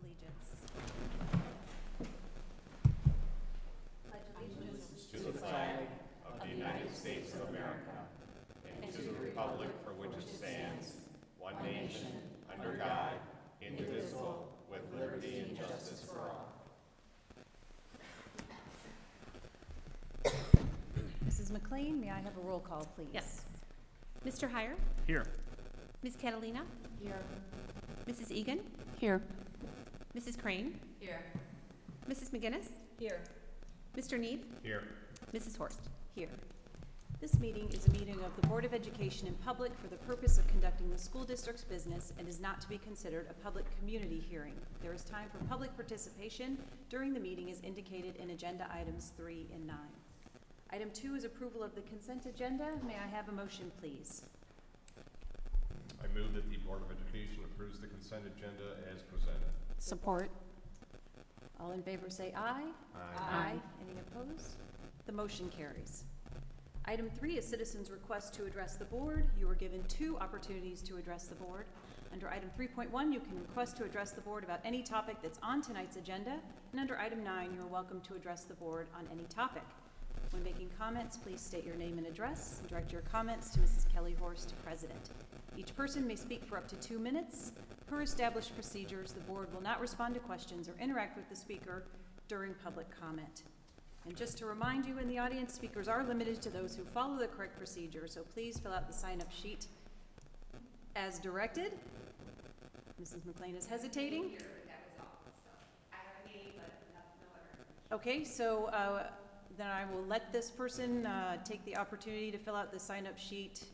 Allegiance. To the flag of the United States of America and to the republic for which it stands, one nation, under God, indivisible, with liberty and justice for all. Mrs. McLean, may I have a roll call, please? Yes. Mr. Heyer? Here. Ms. Catalina? Here. Mrs. Egan? Here. Mrs. Crane? Here. Mrs. McGinnis? Here. Mr. Need? Here. Mrs. Horst? Here. This meeting is a meeting of the Board of Education in public for the purpose of conducting the school district's business and is not to be considered a public community hearing. There is time for public participation during the meeting as indicated in agenda items 3 and 9. Item 2 is approval of the consent agenda. May I have a motion, please? I move that the Board of Education approves the consent agenda as presented. Support. All in favor say aye. Aye. Any opposed? The motion carries. Item 3 is citizens' request to address the board. You are given 2 opportunities to address the board. Under item 3.1, you can request to address the board about any topic that's on tonight's agenda. And under item 9, you are welcome to address the board on any topic. When making comments, please state your name and address and direct your comments to Mrs. Kelly Horst, President. Each person may speak for up to 2 minutes. Per established procedures, the board will not respond to questions or interact with the speaker during public comment. And just to remind you in the audience, speakers are limited to those who follow the correct procedure, so please fill out the sign-up sheet as directed. Mrs. McLean is hesitating. Okay, so then I will let this person take the opportunity to fill out the sign-up sheet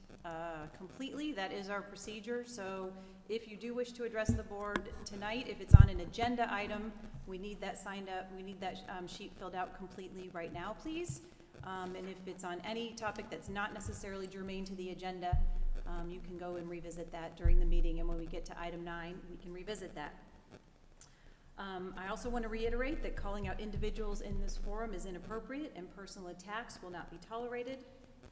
completely. That is our procedure. So if you do wish to address the board tonight, if it's on an agenda item, we need that signed up, we need that sheet filled out completely right now, please. And if it's on any topic that's not necessarily germane to the agenda, you can go and revisit that during the meeting. And when we get to item 9, we can revisit that. I also want to reiterate that calling out individuals in this forum is inappropriate and personal attacks will not be tolerated.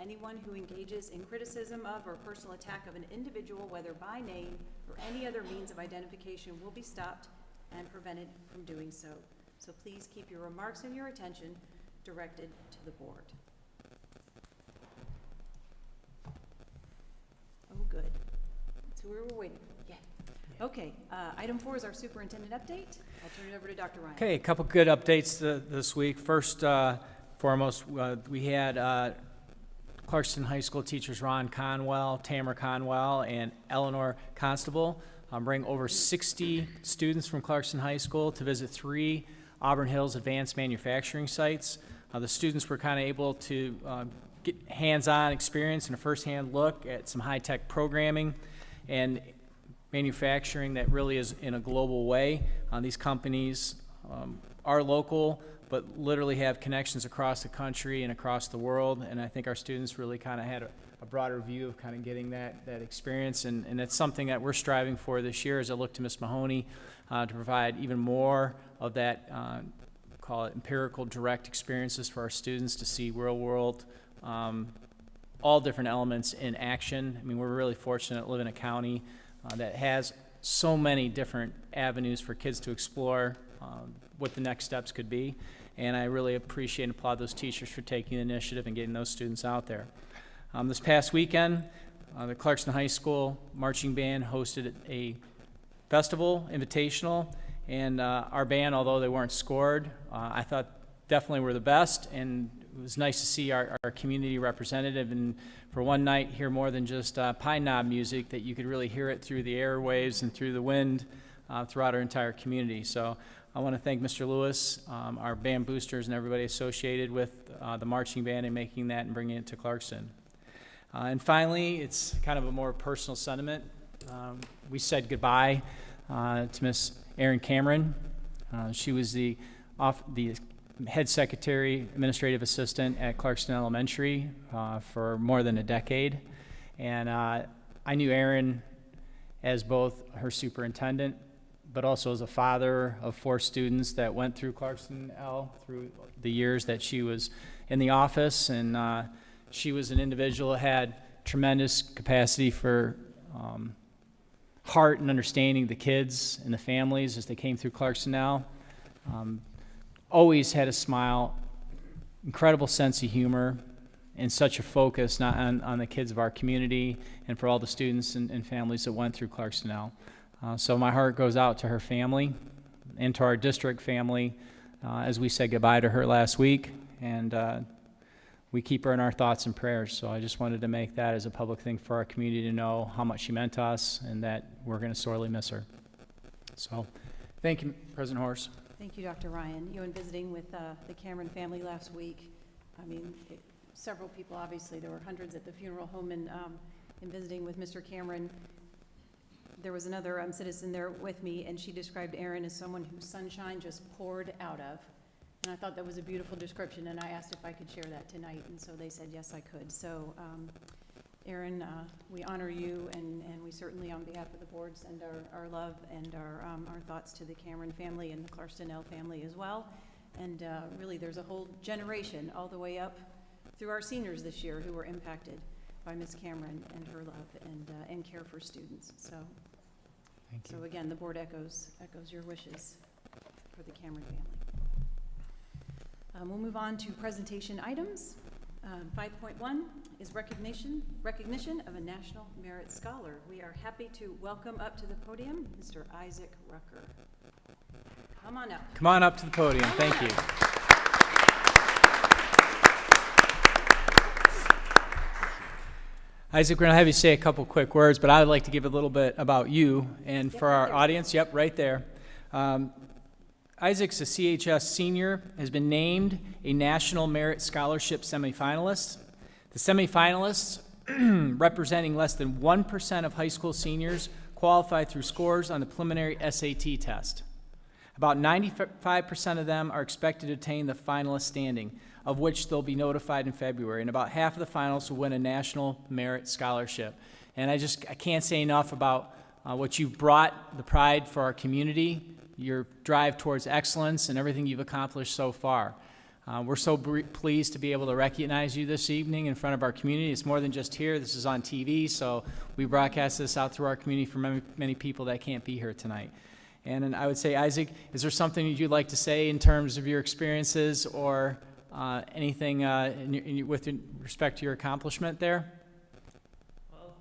Anyone who engages in criticism of or personal attack of an individual, whether by name or any other means of identification, will be stopped and prevented from doing so. So please keep your remarks and your attention directed to the board. Oh, good. That's who we were waiting for. Yeah. Okay, item 4 is our superintendent update. I'll turn it over to Dr. Ryan. Okay, a couple good updates this week. First, foremost, we had Clarkston High School teachers Ron Conwell, Tamara Conwell, and Eleanor Constable bring over 60 students from Clarkston High School to visit 3 Auburn Hills advanced manufacturing sites. The students were kind of able to get hands-on experience and a first-hand look at some high-tech programming and manufacturing that really is in a global way. These companies are local, but literally have connections across the country and across the world. And I think our students really kind of had a broader view of kind of getting that experience. And that's something that we're striving for this year as I look to Ms. Mahoney to provide even more of that, call it empirical direct experiences for our students to see real world, all different elements in action. I mean, we're really fortunate to live in a county that has so many different avenues for kids to explore what the next steps could be. And I really appreciate and applaud those teachers for taking the initiative and getting those students out there. This past weekend, the Clarkston High School Marching Band hosted a festival, invitational, and our band, although they weren't scored, I thought definitely were the best, and it was nice to see our community representative and for one night hear more than just pine knob music, that you could really hear it through the airwaves and through the wind throughout our entire community. So I want to thank Mr. Lewis, our band boosters, and everybody associated with the marching band and making that and bringing it to Clarkston. And finally, it's kind of a more personal sentiment. We said goodbye to Miss Erin Cameron. She was the head secretary, administrative assistant at Clarkston Elementary for more than a decade. And I knew Erin as both her superintendent, but also as a father of 4 students that went through Clarkston L through the years that she was in the office. And she was an individual that had tremendous capacity for heart and understanding the kids and the families as they came through Clarkston now. Always had a smile, incredible sense of humor, and such a focus not on the kids of our community and for all the students and families that went through Clarkston now. So my heart goes out to her family and to our district family as we said goodbye to her last week, and we keep her in our thoughts and prayers. So I just wanted to make that as a public thing for our community to know how much she meant to us and that we're going to sorely miss her. So thank you, President Horst. Thank you, Dr. Ryan. You and visiting with the Cameron family last week. I mean, several people, obviously. There were hundreds at the funeral home, and in visiting with Mr. Cameron, there was another citizen there with me, and she described Aaron as someone whose sunshine just poured out of. And I thought that was a beautiful description, and I asked if I could share that tonight, and so they said yes, I could. So, Aaron, we honor you, and we certainly, on behalf of the board, send our love and our thoughts to the Cameron family and the Clarkston L family as well. And really, there's a whole generation all the way up through our seniors this year who were impacted by Ms. Cameron and her love and care for students. So, Thank you. so again, the board echoes your wishes for the Cameron family. We'll move on to presentation items. 5.1 is recognition of a National Merit Scholar. We are happy to welcome up to the podium Mr. Isaac Rucker. Come on up. Come on up to the podium. Thank you. Isaac, we're going to have you say a couple quick words, but I would like to give a little bit about you and for our audience. Yep, right there. Isaac's a CHS senior, has been named a National Merit Scholarship semi-finalist. The semi-finalists, representing less than 1% of high school seniors, qualify through scores on the preliminary SAT test. About 95% of them are expected to attain the finalist standing, of which they'll be notified in February, and about half of the finalists will win a National Merit Scholarship. And I can't say enough about what you've brought, the pride for our community, your drive towards excellence, and everything you've accomplished so far. We're so pleased to be able to recognize you this evening in front of our community. It's more than just here. This is on TV, so we broadcast this out through our community for many, many people that can't be here tonight. And I would say, Isaac, is there something you'd like to say in terms of your experiences or anything with respect to your accomplishment there? Well,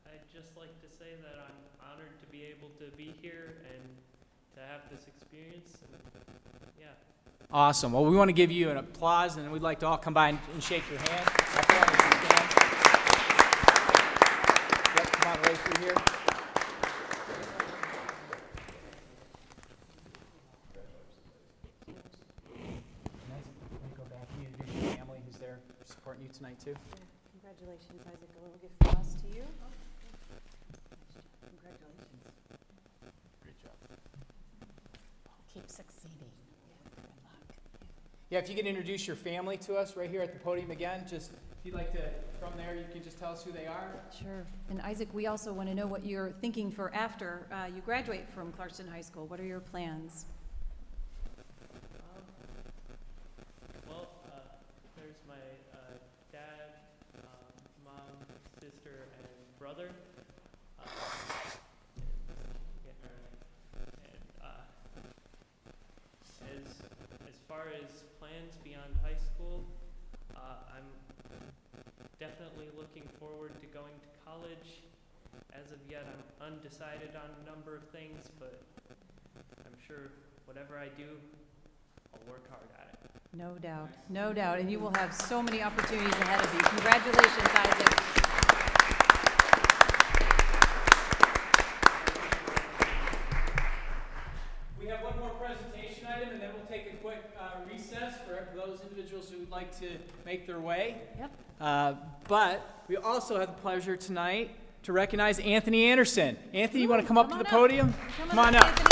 I'd just like to say that I'm honored to be able to be here and to have this experience. And, yeah. Awesome. Well, we want to give you an applause, and we'd like to all come by and shake your hand. Yep, come on right through here. Supporting you tonight too. Congratulations, Isaac. A little gift from us to you. Congratulations. Great job. Keep succeeding. Good luck. Yeah, if you can introduce your family to us right here at the podium again, just if you'd like to, from there, you can just tell us who they are. Sure. And Isaac, we also want to know what you're thinking for after you graduate from Clarkston High School. What are your plans? Well, there's my dad, mom, sister, and brother. As far as plans beyond high school, I'm definitely looking forward to going to college. As of yet, I'm undecided on a number of things, but I'm sure whatever I do, I'll work hard at it. No doubt, no doubt. And you will have so many opportunities ahead of you. Congratulations, Isaac. We have one more presentation item, and then we'll take a quick recess for those individuals who would like to make their way. Yep. But we also have the pleasure tonight to recognize Anthony Anderson. Anthony, you want to come up to the podium? Come on up. Anthony.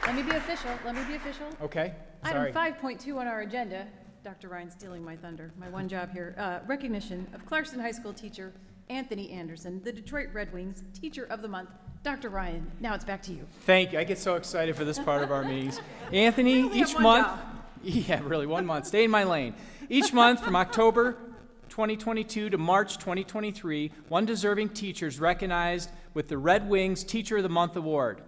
Let me be official. Let me be official. Okay, sorry. Item 5.2 on our agenda. Dr. Ryan stealing my thunder. My one job here. Recognition of Clarkston High School teacher Anthony Anderson, the Detroit Red Wings Teacher of the Month. Dr. Ryan, now it's back to you. Thank you. I get so excited for this part of our meetings. Anthony, only each have one month, job. yeah, really, 1 month. Stay in my lane. Each month from October 2022 to March 2023, one deserving teacher is recognized with the Red Wings Teacher of the Month Award.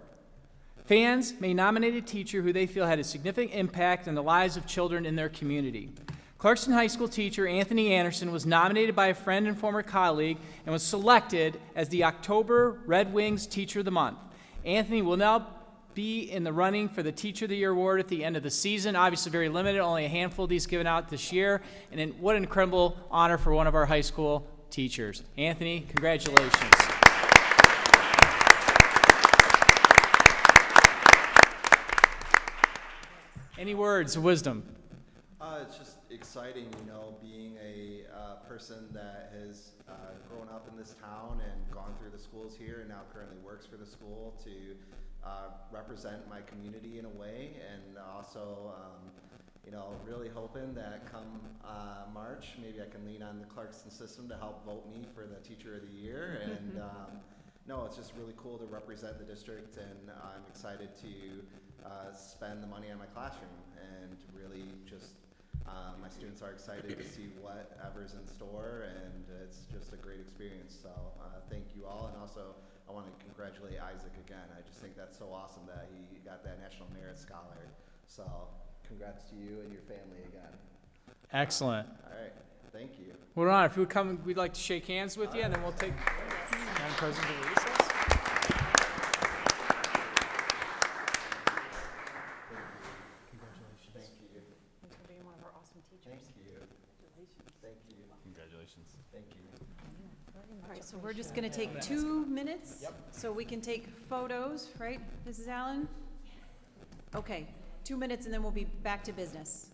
Fans may nominate a teacher who they feel had a significant impact on the lives of children in their community. Clarkston High School teacher Anthony Anderson was nominated by a friend and former colleague and was selected as the October Red Wings Teacher of the Month. Anthony will now be in the running for the Teacher of the Year award at the end of the season. Obviously very limited, only a handful of these given out this year. And then what an incredible honor for one of our high school teachers. Anthony, congratulations. Any words of wisdom? It's just exciting, you know, being a person that has grown up in this town and gone through the schools here and now currently works for the school to represent my community in a way, and also, you know, really hoping that come March, maybe I can lean on the Clarkston system to help vote me for the Teacher of the Year. And no, it's just really cool to represent the district, and I'm excited to spend the money on my classroom and really just my students are excited to see whatever's in store, and it's just a great experience. So thank you all, and also I want to congratulate Isaac again. I just think that's so awesome that he got that National Merit Scholar. So congrats to you and your family again. Excellent. All right, thank you. What an honor. If you would come, we'd like to shake hands with you, and then we'll take Madam President to recess. Thank you. Thanks for being one of our awesome teachers. Thank you. Thank you. Congratulations. Thank you. All right, so we're just going to take 2 minutes. So we can take photos, right, Mrs. Allen? Okay, 2 minutes, and then we'll be back to business.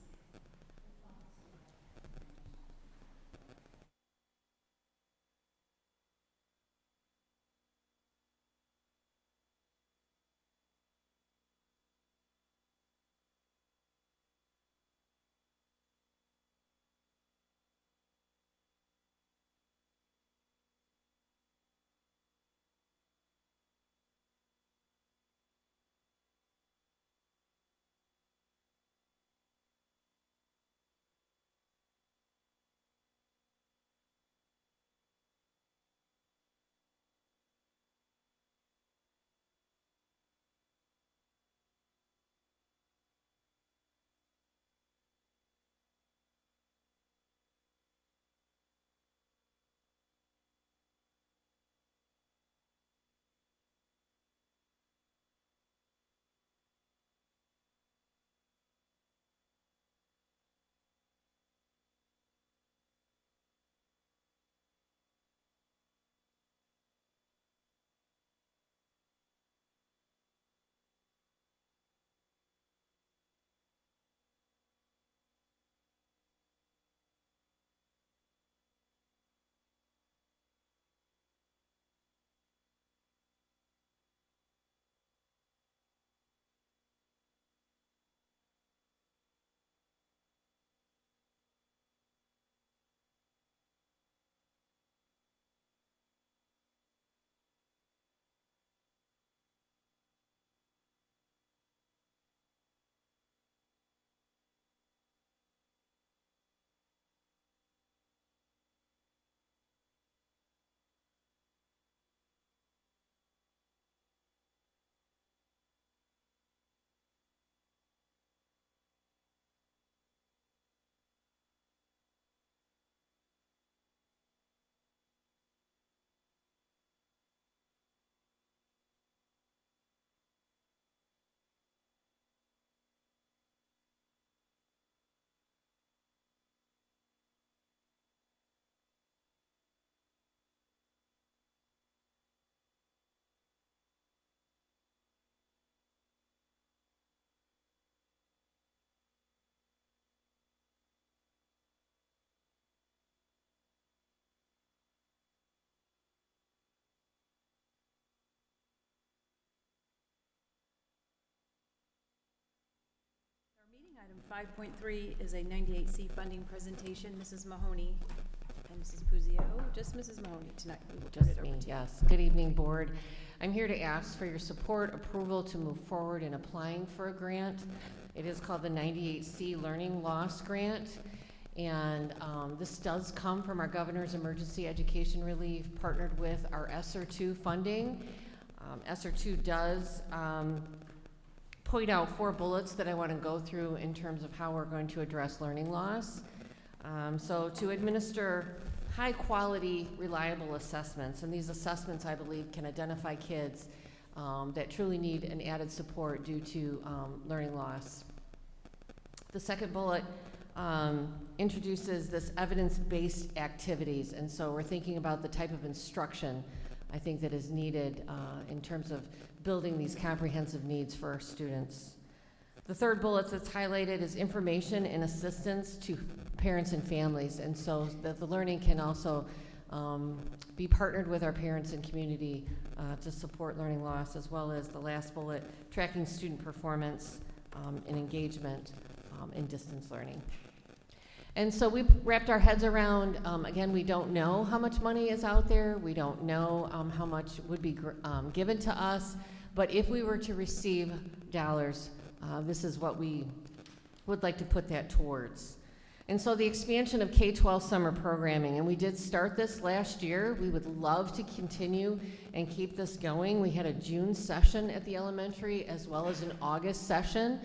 Item 5.3 is a 98C funding presentation. Mrs. Mahoney and Mrs. Puzio, just Mrs. Mahoney tonight. We will turn Just it over me, to you. yes. Good evening, Board. I'm here to ask for your support, approval to move forward in applying for a grant. It is called the 98C Learning Loss Grant. And this does come from our Governor's Emergency Education Relief, partnered with our ESSER 2 funding. ESSER 2 does point out 4 bullets that I want to go through in terms of how we're going to address learning loss. So to administer high-quality, reliable assessments, and these assessments, I believe, can identify kids that truly need an added support due to learning loss. The second bullet introduces this evidence-based activities, and so we're thinking about the type of instruction I think that is needed in terms of building these comprehensive needs for our students. The third bullet that's highlighted is information and assistance to parents and families, and so that the learning can also be partnered with our parents and community to support learning loss, as well as the last bullet, tracking student performance and engagement in distance learning. And so we wrapped our heads around, again, we don't know how much money is out there. We don't know how much would be given to us. But if we were to receive dollars, this is what we would like to put that towards. And so the expansion of K-12 summer programming, and we did start this last year. We would love to continue and keep this going. We had a June session at the elementary as well as an August session.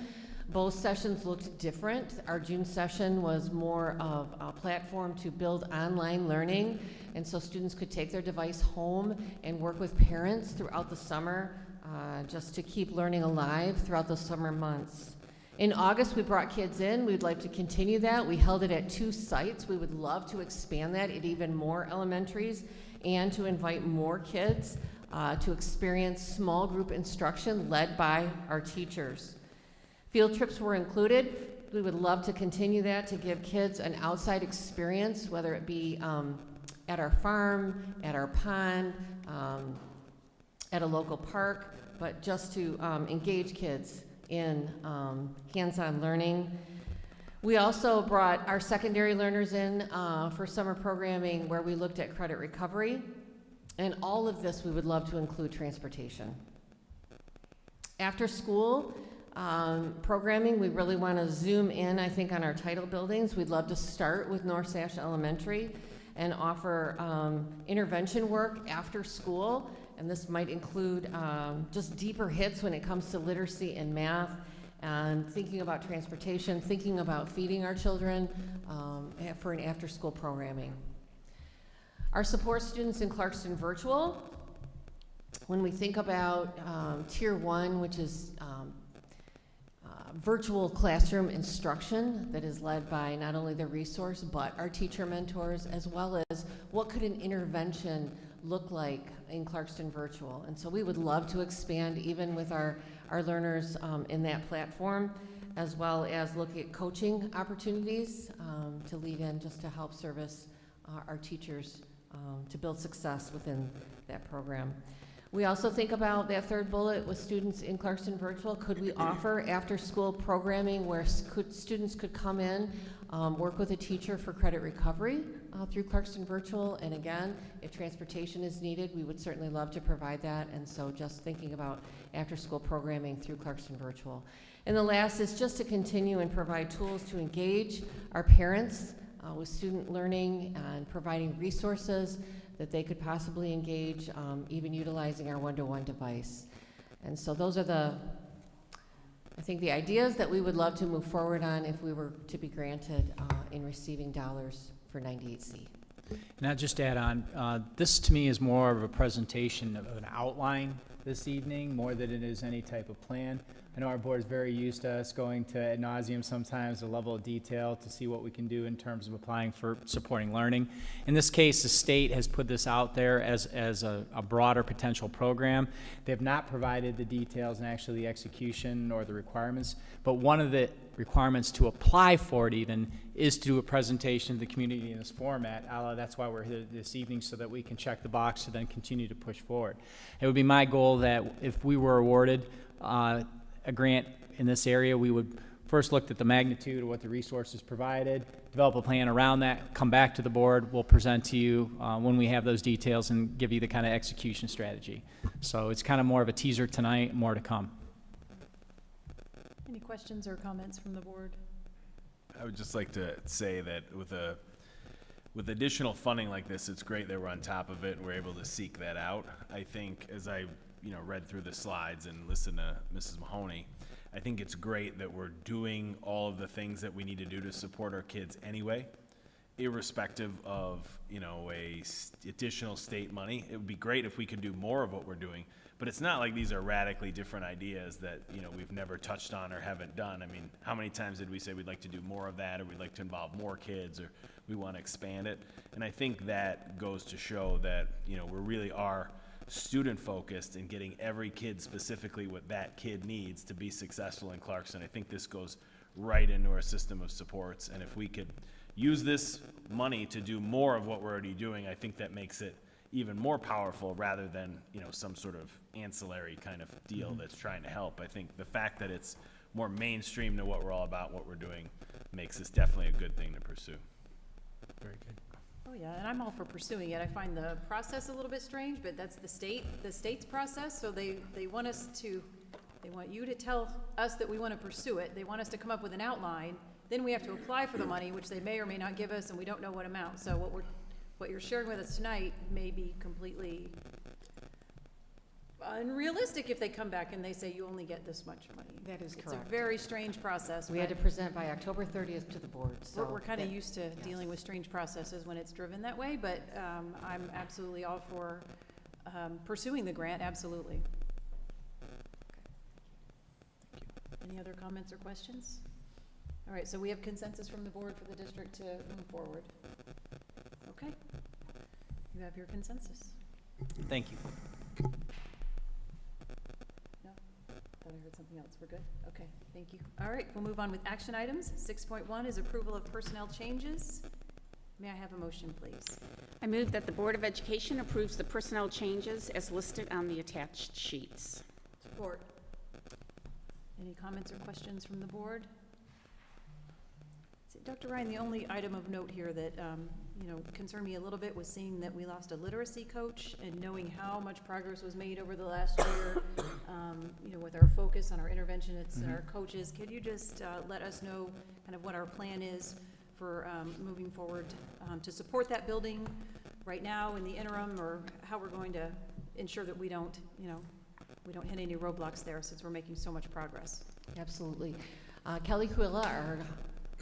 Both sessions looked different. Our June session was more of a platform to build online learning, and so students could take their device home and work with parents throughout the summer just to keep learning alive throughout the summer months. In August, we brought kids in. We'd like to continue that. We held it at 2 sites. We would love to expand that at even more elementaries and to invite more kids to experience small group instruction led by our teachers. Field trips were included. We would love to continue that to give kids an outside experience, whether it be at our farm, at our pond, at a local park, but just to engage kids in hands-on learning. We also brought our secondary learners in for summer programming where we looked at credit recovery, and all of this we would love to include transportation. After school, programming, we really want to zoom in, I think, on our title buildings. We'd love to start with North Sash Elementary and offer intervention work after school, and this might include just deeper hits when it comes to literacy and math, and thinking about transportation, thinking about feeding our children for an after-school programming. Our support students in Clarkston Virtual, when we think about Tier 1, which is virtual classroom instruction that is led by not only the resource but our teacher mentors, as well as what could an intervention look like in Clarkston Virtual. And so we would love to expand even with our learners in that platform, as well as look at coaching opportunities to lead in just to help service our teachers to build success within that program. We also think about that third bullet with students in Clarkston Virtual. Could we offer after-school programming where students could come in, work with a teacher for credit recovery through Clarkston Virtual? And again, if transportation is needed, we would certainly love to provide that. And so just thinking about after-school programming through Clarkston Virtual. And the last is just to continue and provide tools to engage our parents with student learning and providing resources that they could possibly engage, even utilizing our one-to-one device. And so those are I think the ideas that we would love to move forward on if we were to be granted in receiving dollars for 98C. And I'll just add on, this to me is more of a presentation of an outline this evening, more than it is any type of plan. I know our board is very used to us going to ad nauseum sometimes, a level of detail to see what we can do in terms of applying for supporting learning. In this case, the state has put this out there as a broader potential program. They have not provided the details and actually the execution or the requirements, but one of the requirements to apply for it even is to do a presentation to the community in this format. That's why we're here this evening, so that we can check the box to then continue to push forward. It would be my goal that if we were awarded a grant in this area, we would first look at the magnitude of what the resources provided, develop a plan around that, come back to the board. We'll present to you when we have those details and give you the kind of execution strategy. So it's kind of more of a teaser tonight, more to come. Any questions or comments from the board? I would just like to say that with additional funding like this, it's great that we're on top of it and we're able to seek that out. I think as I read through the slides and listened to Mrs. Mahoney, I think it's great that we're doing all of the things that we need to do to support our kids anyway, irrespective of additional state money. It would be great if we could do more of what we're doing, but it's not like these are radically different ideas that we've never touched on or haven't done. I mean, how many times did we say we'd like to do more of that, or we'd like to involve more kids, or we want to expand it? And I think that goes to show that we really are student focused and getting every kid specifically what that kid needs to be successful in Clarkston. I think this goes right into our system of supports, and if we could use this money to do more of what we're already doing, I think that makes it even more powerful rather than some sort of ancillary kind of deal that's trying to help. I think the fact that it's more mainstream to what we're all about, what we're doing, makes this definitely a good thing to pursue. Very good. Oh, yeah, and I'm all for pursuing it. I find the process a little bit strange, but that's the state's process, so they want you to tell us that we want to pursue it. They want us to come up with an outline, then we have to apply for the money, which they may or may not give us, and we don't know what amount. So what you're sharing with us tonight may be completely unrealistic if they come back and they say you only get this much money. That is It's correct. a very strange process. We had to but present by October 30th to the board, so. We're kind of that- used to dealing with strange processes when it's driven that way, but I'm absolutely all for pursuing the grant, absolutely. Any other comments or questions? All right, so we have consensus from the board for the district to move forward. Okay. You have your consensus. Thank you. No? Thought I heard something else. We're good? Okay, thank you. All right, we'll move on with action items. 6.1 is approval of personnel changes. May I have a motion, please? I move that the Board of Education approves the personnel changes as listed on the attached sheets. Support. Any comments or questions from the board? So, Dr. Ryan, the only item of note here that, concerned me a little bit was seeing that we lost a literacy coach and knowing how much progress was made over the last year, with our focus on our interventionists and our coaches. Could you just let us know kind of what our plan is for moving forward to support that building right now in the interim, or how we're going to ensure that we don't hit any roadblocks there since we're making so much progress? Absolutely. Kelly Huila, our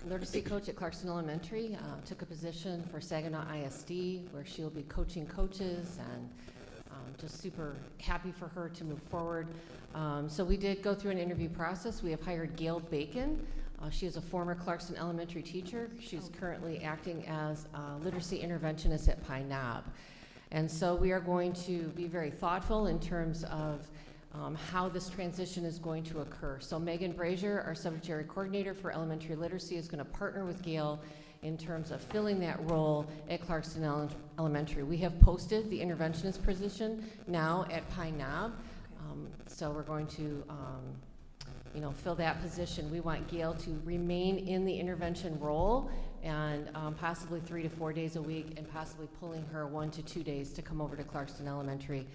literacy coach at Clarkston Elementary, took a position for Saginaw ISD where she'll be coaching coaches, and just super happy for her to move forward. So we did go through an interview process. We have hired Gail Bacon. She is a former Clarkston Elementary teacher. She's currently acting as a literacy interventionist at Pine Knob. And so we are going to be very thoughtful in terms of how this transition is going to occur. So Megan Brazier, our subject area coordinator for elementary literacy, is going to partner with Gail in terms of filling that role at Clarkston Elementary. We have posted the interventionist position now at Pine Knob. So we're going to fill that position. We want Gail to remain in the intervention role and possibly 3 to 4 days a week, and possibly pulling her 1 to 2 days to come over to Clarkston Elementary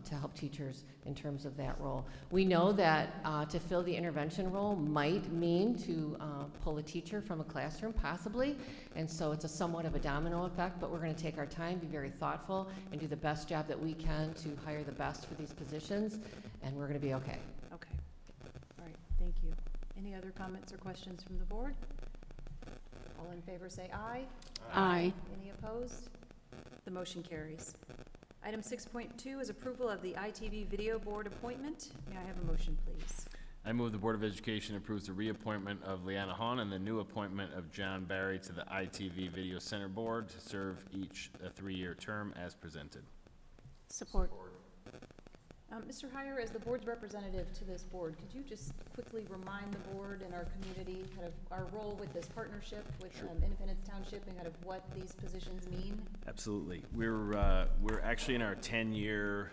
to help teachers in terms of that role. We know that to fill the intervention role might mean to pull a teacher from a classroom, possibly, and so it's a somewhat of a domino effect, but we're going to take our time, be very thoughtful, and do the best job that we can to hire the best for these positions, and we're going to be okay. Okay. All right, thank you. Any other comments or questions from the board? All in favor say aye. Aye. Any opposed? The motion carries. Item 6.2 is approval of the ITV Video Board appointment. May I have a motion, please? I move the Board of Education approves the reappointment of Leanna Hahn and the new appointment of John Barry to the ITV Video Center Board to serve each a 3-year term as presented. Support. Mr. Heyer, as the board's representative to this board, could you just quickly remind the board and our community kind of our role with this partnership with Independence Township and kind of what these positions mean? Absolutely. We're actually in our 10-year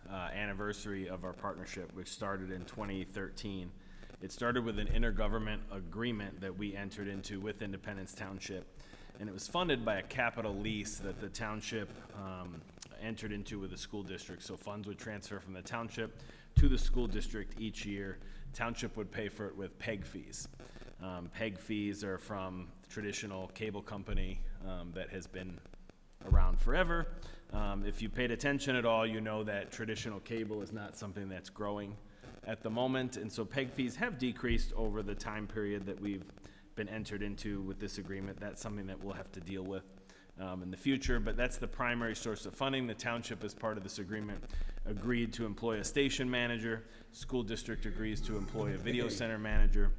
anniversary of our partnership, which started in 2013. It started with an intergovernment agreement that we entered into with Independence Township, and it was funded by a capital lease that the township entered into with the school district. So funds would transfer from the township to the school district each year. Township would pay for it with PEG fees. PEG fees are from traditional cable company that has been around forever. If you paid attention at all, you know that traditional cable is not something that's growing at the moment, and so PEG fees have decreased over the time period that we've been entered into with this agreement. That's something that we'll have to deal with in the future, but that's the primary source of funding. The township, as part of this agreement, agreed to employ a station manager. School district agrees to employ a video center manager.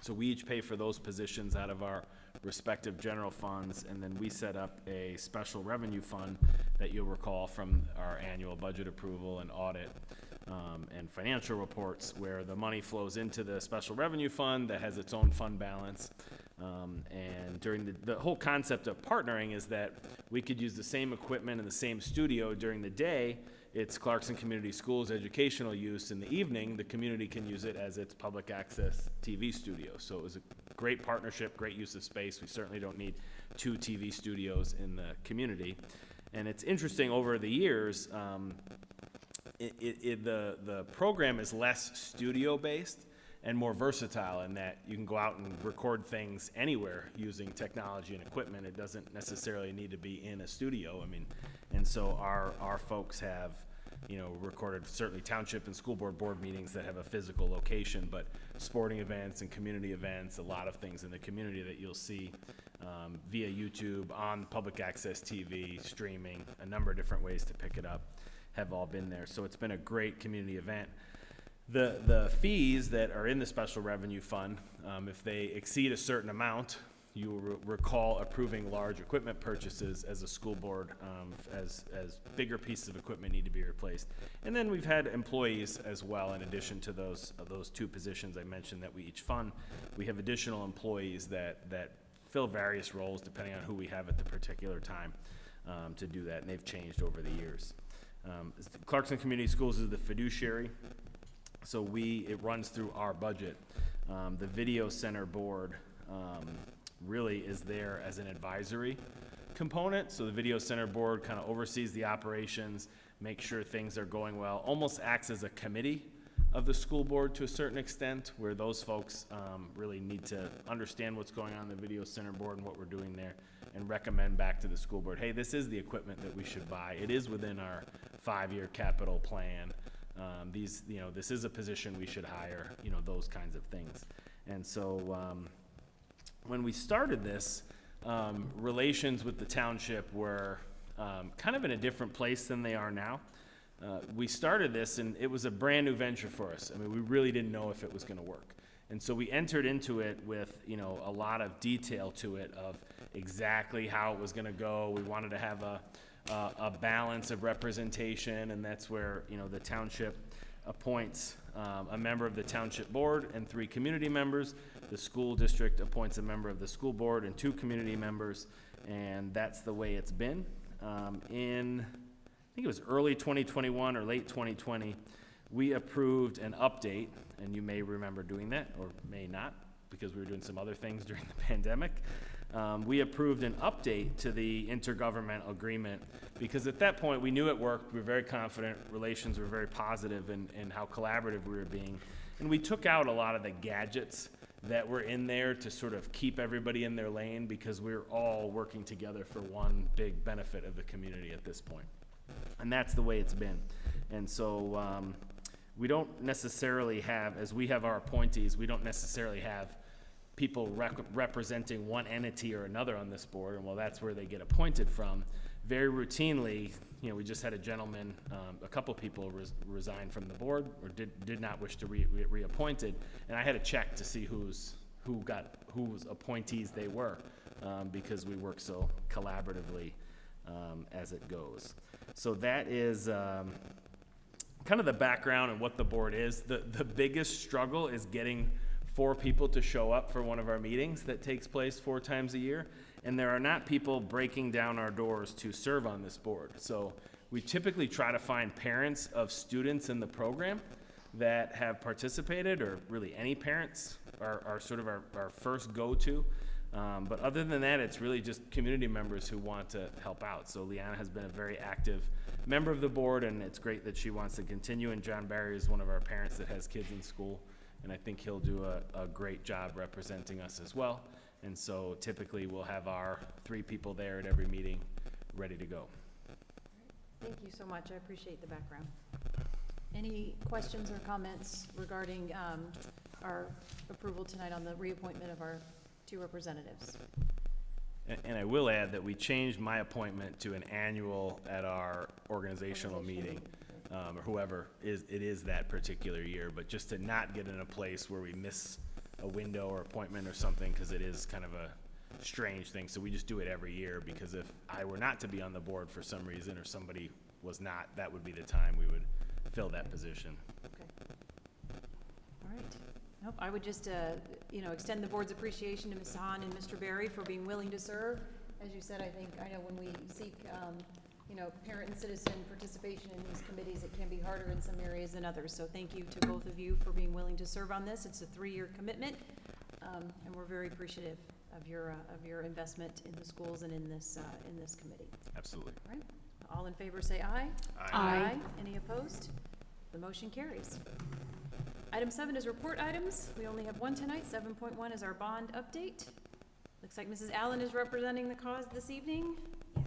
So we each pay for those positions out of our respective general funds, and then we set up a special revenue fund that you'll recall from our annual budget approval and audit and financial reports, where the money flows into the special revenue fund that has its own fund balance. And during the whole concept of partnering is that we could use the same equipment in the same studio during the day. It's Clarkston Community Schools educational use. In the evening, the community can use it as its public access TV studio. So it was a great partnership, great use of space. We certainly don't need 2 TV studios in the community. And it's interesting, over the years, the program is less studio-based and more versatile in that you can go out and record things anywhere using technology and equipment. It doesn't necessarily need to be in a studio. I mean, and so our folks have, recorded certainly township and school board meetings that have a physical location, but sporting events and community events, a lot of things in the community that you'll see via YouTube, on public access TV, streaming, a number of different ways to pick it up have all been there. So it's been a great community event. The fees that are in the special revenue fund, if they exceed a certain amount, you will recall approving large equipment purchases as a school board, as bigger pieces of equipment need to be replaced. And then we've had employees as well, in addition to those 2 positions I mentioned that we each fund. We have additional employees that fill various roles depending on who we have at the particular time to do that, and they've changed over the years. Clarkston Community Schools is the fiduciary, so it runs through our budget. The video center board really is there as an advisory component. So the video center board kind of oversees the operations, makes sure things are going well, almost acts as a committee of the school board to a certain extent, where those folks really need to understand what's going on in the video center board and what we're doing there, and recommend back to the school board, hey, this is the equipment that we should buy. It is within our 5-year capital plan. This is a position we should hire, those kinds of things. And so when we started this, relations with the township were kind of in a different place than they are now. We started this, and it was a brand new venture for us. I mean, we really didn't know if it was going to work. And so we entered into it with, a lot of detail to it of exactly how it was going to go. We wanted to have a balance of representation, and that's where, the township appoints a member of the township board and 3 community members. The school district appoints a member of the school board and 2 community members, and that's the way it's been. I think it was early 2021 or late 2020, we approved an update, and you may remember doing that, or may not, because we were doing some other things during the pandemic. We approved an update to the intergovernmental agreement, because at that point we knew it worked. We were very confident, relations were very positive in how collaborative we were being. And we took out a lot of the gadgets that were in there to sort of keep everybody in their lane, because we're all working together for one big benefit of the community at this point. And that's the way it's been. And so we don't necessarily have, as we have our appointees, we don't necessarily have people representing one entity or another on this board, and well, that's where they get appointed from. Very routinely, we just had a gentleman, a couple people resign from the board, or did not wish to reappointed, and I had to check to see whose appointees they were, because we work so collaboratively as it goes. So that is kind of the background and what the board is. The biggest struggle is getting 4 people to show up for one of our meetings that takes place 4 times a year, and there are not people breaking down our doors to serve on this board. So we typically try to find parents of students in the program that have participated, or really any parents are sort of our first go-to. But other than that, it's really just community members who want to help out. So Leanna has been a very active member of the board, and it's great that she wants to continue. And John Barry is one of our parents that has kids in school and I think he'll do a great job representing us as well. And so typically we'll have our 3 people there at every meeting ready to go. Thank you so much. I appreciate the background. Any questions or comments regarding our approval tonight on the reappointment of our 2 representatives? And I will add that we changed my appointment to an annual at our organizational meeting, or whoever it is that particular year, but just to not get in a place where we miss a window or appointment or something, because it is kind of a strange thing. So we just do it every year, because if I were not to be on the board for some reason, or somebody was not, that would be the time we would fill that position. Okay. All right. Nope, I would just, extend the board's appreciation to Ms. Hahn and Mr. Berry for being willing to serve. As you said, I know when we seek, parent and citizen participation in these committees, it can be harder in some areas than others. So thank you to both of you for being willing to serve on this. It's a 3-year commitment, and we're very appreciative of your investment in the schools and in this committee. Absolutely. All right. All in favor say aye. Aye. Any opposed? The motion carries. Item 7 is report items. We only have one tonight. 7.1 is our bond update. Looks like Mrs. Allen is representing the cause this evening. Yes,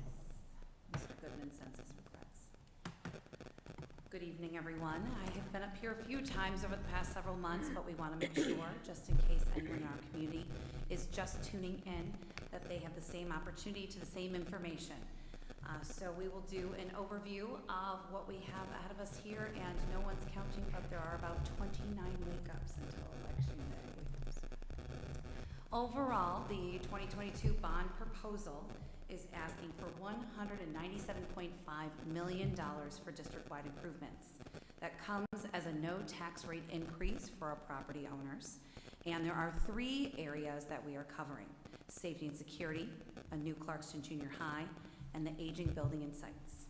Mr. Goodman sends us regrets. Good evening, everyone. I have been up here a few times over the past several months, but we want to make sure, just in case anyone in our community is just tuning in, that they have the same opportunity to the same information. So we will do an overview of what we have ahead of us here, and no one's counting, but there are about 29 wake-ups until Election Day. Overall, the 2022 bond proposal is asking for $197.5 million for district-wide improvements. That comes as a no tax rate increase for our property owners. And there are 3 areas that we are covering: safety and security, a new Clarkston Junior High, and the aging building and sites.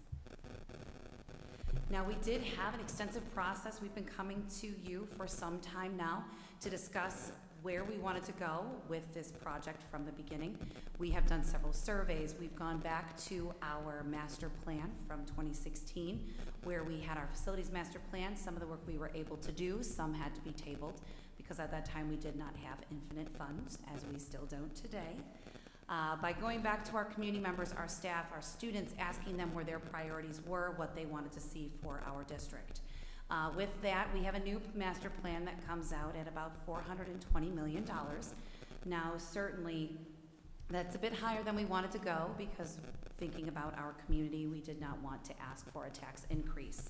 Now, we did have an extensive process. We've been coming to you for some time now to discuss where we wanted to go with this project from the beginning. We have done several surveys. We've gone back to our master plan from 2016, where we had our facilities master plan. Some of the work we were able to do, some had to be tabled, because at that time we did not have infinite funds, as we still don't today. By going back to our community members, our staff, our students, asking them where their priorities were, what they wanted to see for our district. With that, we have a new master plan that comes out at about $420 million. Now, certainly, that's a bit higher than we wanted to go, because thinking about our community, we did not want to ask for a tax increase.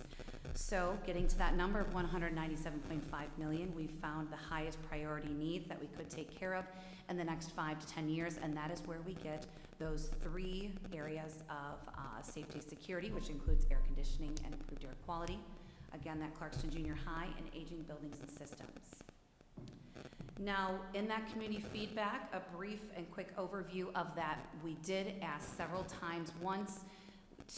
So getting to that number of $197.5 million, we found the highest priority needs that we could take care of in the next 5 to 10 years, and that is where we get those 3 areas of safety and security, which includes air conditioning and improved air quality. Again, that Clarkston Junior High, and aging buildings and systems. Now, in that community feedback, a brief and quick overview of that. We did ask several times, once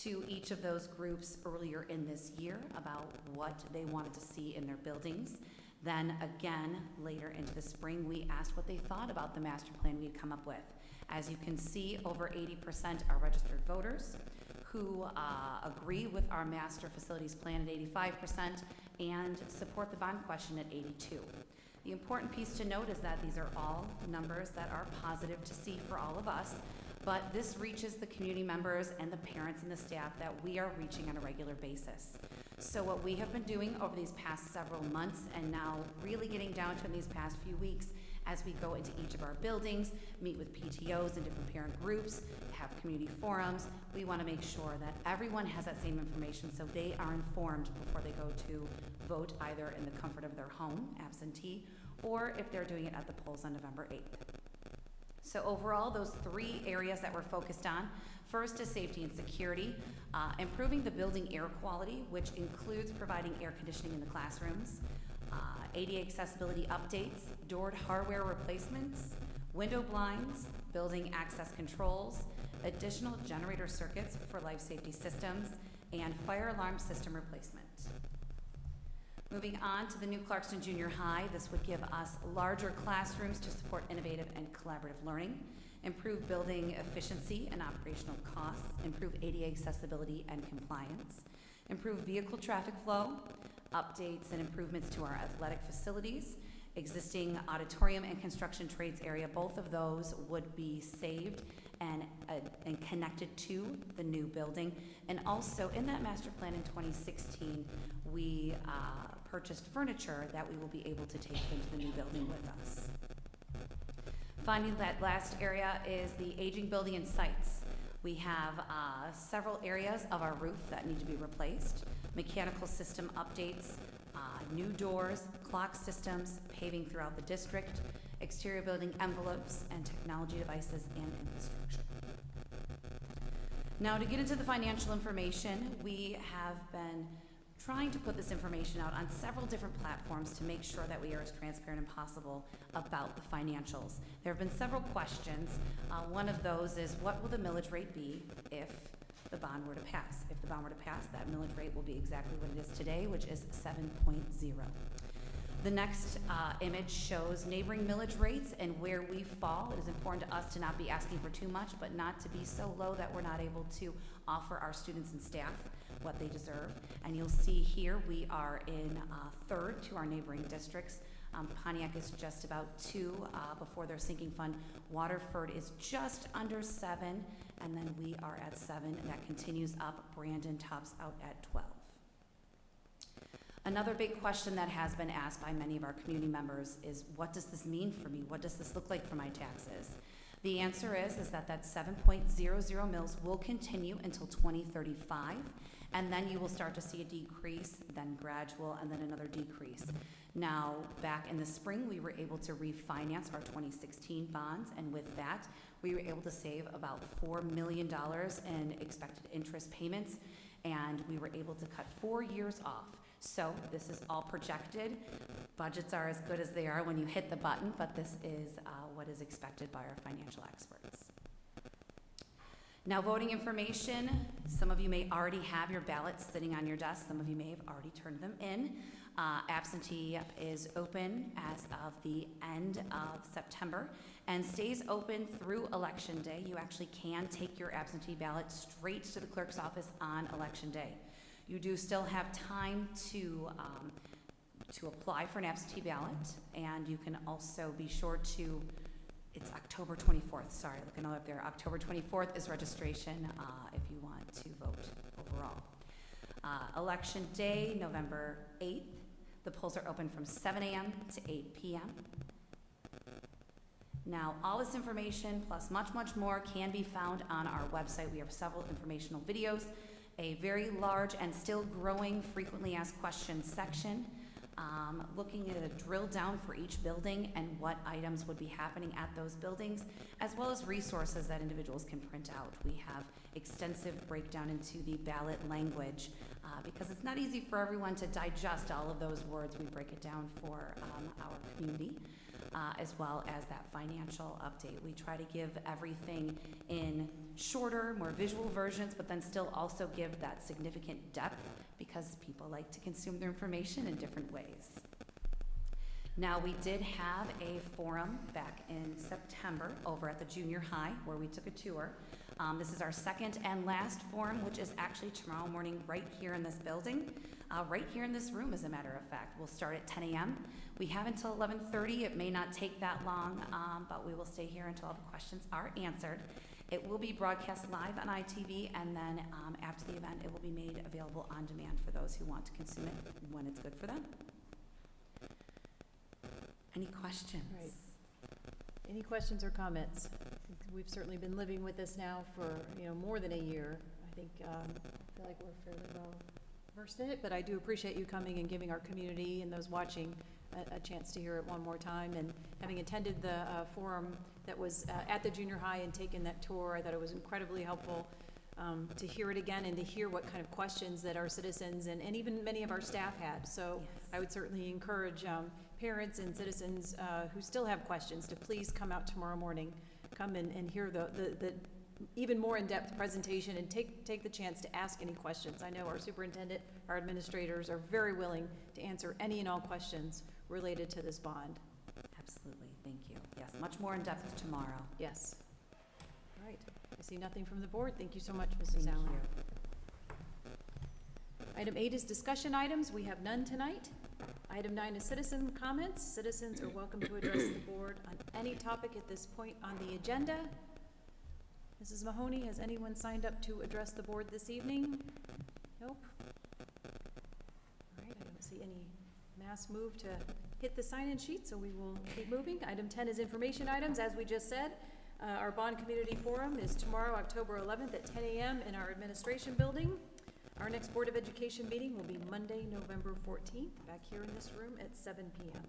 to each of those groups earlier in this year about what they wanted to see in their buildings. Then again, later into the spring, we asked what they thought about the master plan we had come up with. As you can see, over 80% are registered voters who agree with our master facilities plan at 85% and support the bond question at 82%. The important piece to note is that these are all numbers that are positive to see for all of us, but this reaches the community members and the parents and the staff that we are reaching on a regular basis. So what we have been doing over these past several months, and now really getting down to in these past few weeks, as we go into each of our buildings, meet with PTOs and different parent groups, have community forums, we want to make sure that everyone has that same information so they are informed before they go to vote, either in the comfort of their home, absentee, or if they're doing it at the polls on November 8th. So overall, those 3 areas that we're focused on: first is safety and security, improving the building air quality, which includes providing air conditioning in the classrooms, ADA accessibility updates, doored hardware replacements, window blinds, building access controls, additional generator circuits for life safety systems, and fire alarm system replacement. Moving on to the new Clarkston Junior High, this would give us larger classrooms to support innovative and collaborative learning, improve building efficiency and operational costs, improve ADA accessibility and compliance, improve vehicle traffic flow, updates and improvements to our athletic facilities, existing auditorium and construction trades area, both of those would be saved and connected to the new building. And also, in that master plan in 2016, we purchased furniture that we will be able to take into the new building with us. Finally, that last area is the aging building and sites. We have several areas of our roof that need to be replaced, mechanical system updates, new doors, clock systems, paving throughout the district, exterior building envelopes, and technology devices and infrastructure. Now, to get into the financial information, we have been trying to put this information out on several different platforms to make sure that we are as transparent as possible about the financials. There have been several questions. One of those is, what will the millage rate be if the bond were to pass? If the bond were to pass, that millage rate will be exactly what it is today, which is 7.0. The next image shows neighboring millage rates and where we fall. It is important to us to not be asking for too much, but not to be so low that we're not able to offer our students and staff what they deserve. And you'll see here we are in third to our neighboring districts. Pontiac is just about 2 before their sinking fund. Waterford is just under 7, and then we are at 7, and that continues up. Brandon tops out at 12. Another big question that has been asked by many of our community members is, what does this mean for me? What does this look like for my taxes? The answer is that 7.00 mils will continue until 2035, and then you will start to see a decrease, then gradual, and then another decrease. Now, back in the spring, we were able to refinance our 2016 bonds, and with that, we were able to save about $4 million in expected interest payments, and we were able to cut 4 years off. So this is all projected. Budgets are as good as they are when you hit the button, but this is what is expected by our financial experts. Now, voting information. Some of you may already have your ballots sitting on your desk. Some of you may have already turned them in. Absentee is open as of the end of September and stays open through Election Day. You actually can take your absentee ballot straight to the clerk's office on Election Day. You do still have time to apply for an absentee ballot, and you can also be sure to, it's October 24th, sorry, looking all up there. October 24th is registration if you want to vote overall. Election Day, November 8th. The polls are open from 7 a.m. to 8 p.m. Now, all this information, plus much, much more, can be found on our website. We have several informational videos, a very large and still growing frequently asked questions section, looking at a drill down for each building and what items would be happening at those buildings, as well as resources that individuals can print out. We have extensive breakdown into the ballot language because it's not easy for everyone to digest all of those words. We break it down for our community. As well as that financial update. We try to give everything in shorter, more visual versions, but then still also give that significant depth because people like to consume their information in different ways. Now, we did have a forum back in September over at the junior high where we took a tour. This is our second and last forum, which is actually tomorrow morning right here in this building. Right here in this room, as a matter of fact. We'll start at 10 a.m. We have until 11:30. It may not take that long, but we will stay here until all the questions are answered. It will be broadcast live on ITV, and then after the event, it will be made available on demand for those who want to consume it when it's good for them. Any questions? Right. Any questions or comments? We've certainly been living with this now for more than a year. I think I feel like we're fairly well versed in it, but I do appreciate you coming and giving our community and those watching a chance to hear it one more time. And having attended the forum that was at the junior high and taken that tour, I thought it was incredibly helpful to hear it again and to hear what kind of questions that our citizens and even many of our staff had. So yes. I would certainly encourage parents and citizens who still have questions to please come out tomorrow morning, come and hear the even more in-depth presentation and take the chance to ask any questions. I know our superintendent, our administrators are very willing to answer any and all questions related to this bond. Absolutely, thank you. Yes, much more in depth tomorrow. Yes. All right, I see nothing from the board. Thank you so much, Mrs. Allen. Item 8 is discussion items. We have none tonight. Item 9 is citizen comments. Citizens are welcome to address the board on any topic at this point on the agenda. Mrs. Mahoney, has anyone signed up to address the board this evening? Nope. All right, I don't see any mass move to hit the sign-in sheet, so we will keep moving. Item 10 is information items. As we just said, our bond community forum is tomorrow, October 11th at 10 a.m. in our administration building. Our next Board of Education meeting will be Monday, November 14th, back here in this room at 7 p.m.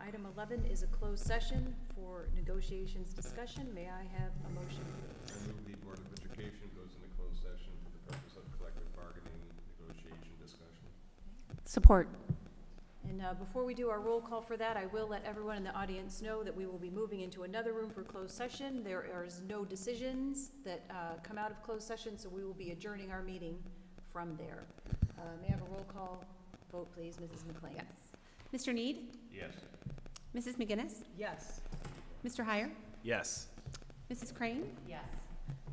Item 11 is a closed session for negotiations discussion. May I have a motion, I please? move the Board of Education goes into closed session for the purpose of collective bargaining, negotiation, discussion. Support. And before we do our roll call for that, I will let everyone in the audience know that we will be moving into another room for closed session. There is no decisions that come out of closed session, so we will be adjourning our meeting from there. May I have a roll call vote, please, Mrs. McLean? Yes. Mr. Need? Yes. Mrs. McGinnis? Yes. Mr. Heyer? Yes. Mrs. Crane? Yes.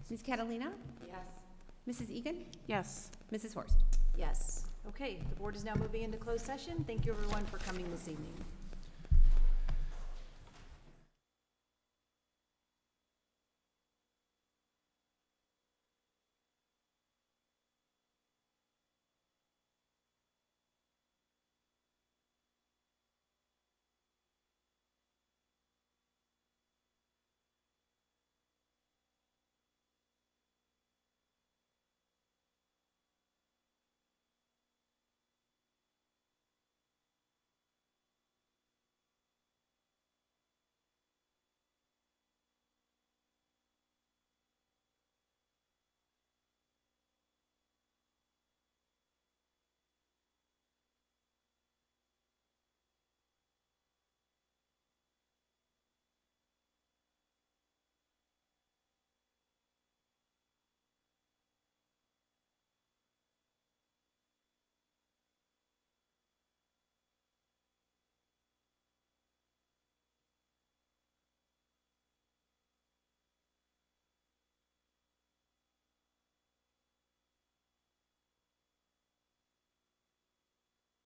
Ms. Catalina? Yes. Mrs. Egan? Yes. Mrs. Horst? Yes. Okay, the board is now moving into closed session. Thank you, everyone, for coming this evening.